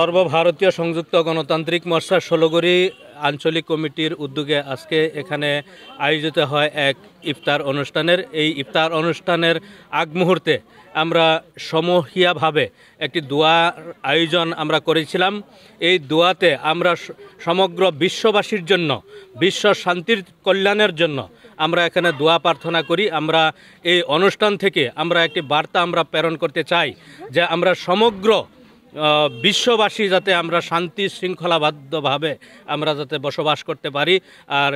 সর্বভারতীয় সংযুক্ত গণতান্ত্রিক মোর্চা ষোলগড়ি আঞ্চলিক কমিটির উদ্যোগে আজকে এখানে আয়োজিত হয় এক ইফতার অনুষ্ঠানের। এই ইফতার অনুষ্ঠানের আগ মুহূর্তে আমরা সমূহীয়াভাবে একটি দোয়ার আয়োজন আমরা করেছিলাম। এই দোয়াতে আমরা সমগ্র বিশ্ববাসীর জন্য, বিশ্ব শান্তির কল্যাণের জন্য আমরা এখানে দোয়া প্রার্থনা করি। আমরা এই অনুষ্ঠান থেকে আমরা একটি বার্তা আমরা প্রেরণ করতে চাই যে আমরা সমগ্র বিশ্ববাসী যাতে আমরা শান্তি শৃঙ্খলাবদ্ধভাবে আমরা যাতে বসবাস করতে পারি। আর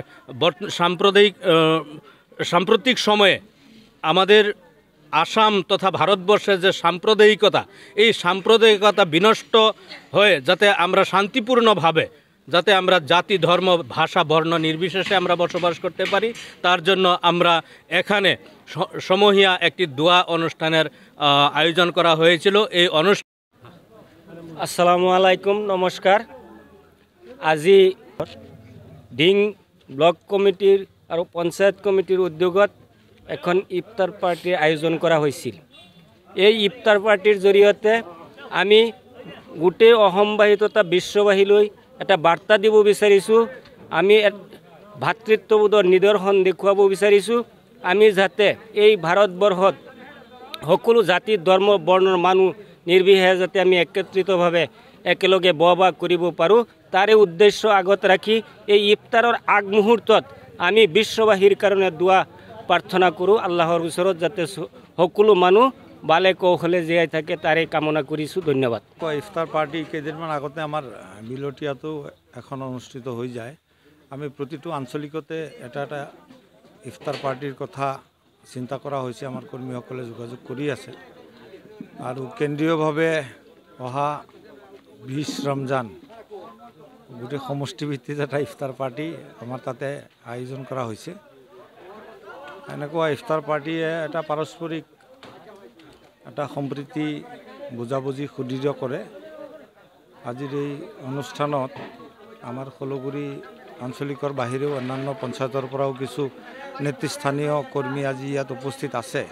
সাম্প্রতিক সময়ে আমাদের আসাম তথা ভারতবর্ষের যে সাম্প্রদায়িকতা, এই সাম্প্রদায়িকতা বিনষ্ট হয়ে যাতে আমরা শান্তিপূর্ণভাবে যাতে আমরা জাতি, ধর্ম, ভাষা, বর্ণ নির্বিশেষে আমরা বসবাস করতে পারি, তার জন্য আমরা এখানে সমূহীয়া একটি দোয়া অনুষ্ঠানের আয়োজন করা হয়েছিল। এই অনুষ্ঠান আসসালামু আলাইকুম, নমস্কাৰ। আজি ডিং ব্লক কমিটিৰ আৰু পঞ্চায়ত কমিটিৰ উদ্যোগত এখন ইফতাৰ পাৰ্টিৰ আয়োজন কৰা হৈছিল। এই ইফতাৰ পাৰ্টিৰ জৰিয়তে আমি গোটেই অসমবাসী তথা বিশ্ববাসীলৈ এটা বাৰ্তা দিব বিচাৰিছোঁ। আমি ভাতৃত্ববোধৰ নিদৰ্শন দেখুৱাব বিচাৰিছোঁ। আমি যাতে এই ভাৰতবৰ্ষত সকলো জাতি, ধৰ্ম, বৰ্ণৰ মানুহ নিৰ্বিশেষে যাতে আমি একত্ৰিতভাৱে একেলগে বসবাস কৰিব পাৰোঁ, তাৰে উদ্দেশ্য আগত ৰাখি এই ইফতাৰৰ আগমুহূৰ্তত আমি বিশ্ববাসীৰ কাৰণে দোৱা প্ৰাৰ্থনা কৰোঁ। আল্লাহৰ ওচৰত যাতে সকলো মানুহ ভালে কৌশলে জীয়াই থাকে তাৰে কামনা কৰিছোঁ। ধন্যবাদ। ইফতাৰ পাৰ্টি কেইদিনমান আগতে আমাৰ বিলতীয়াটো এখন অনুষ্ঠিত হৈ যায়। আমি প্ৰতিটো আঞ্চলিকতে এটা এটা ইফতাৰ পাৰ্টিৰ কথা চিন্তা কৰা হৈছে। আমাৰ কৰ্মীসকলে যোগাযোগ কৰি আছে আৰু কেন্দ্ৰীয়ভাৱে অহা 20 ৰমজান গোটেই সমষ্টিভিত্তিত এটা ইফতাৰ পাৰ্টি আমাৰ তাতে আয়োজন কৰা হৈছে। এনেকুৱা ইফতাৰ পাৰ্টিয়ে এটা পাৰস্পৰিক এটা সম্প্ৰীতি, বুজাবুজি সুদৃঢ় কৰে। আজিৰ এই অনুষ্ঠানত আমাৰ ষোলগুৰি আঞ্চলিকৰ বাহিৰেও অন্যান্য পঞ্চায়তৰ পৰাও কিছু নেতৃস্থানীয় কৰ্মী আজি ইয়াত উপস্থিত আছে।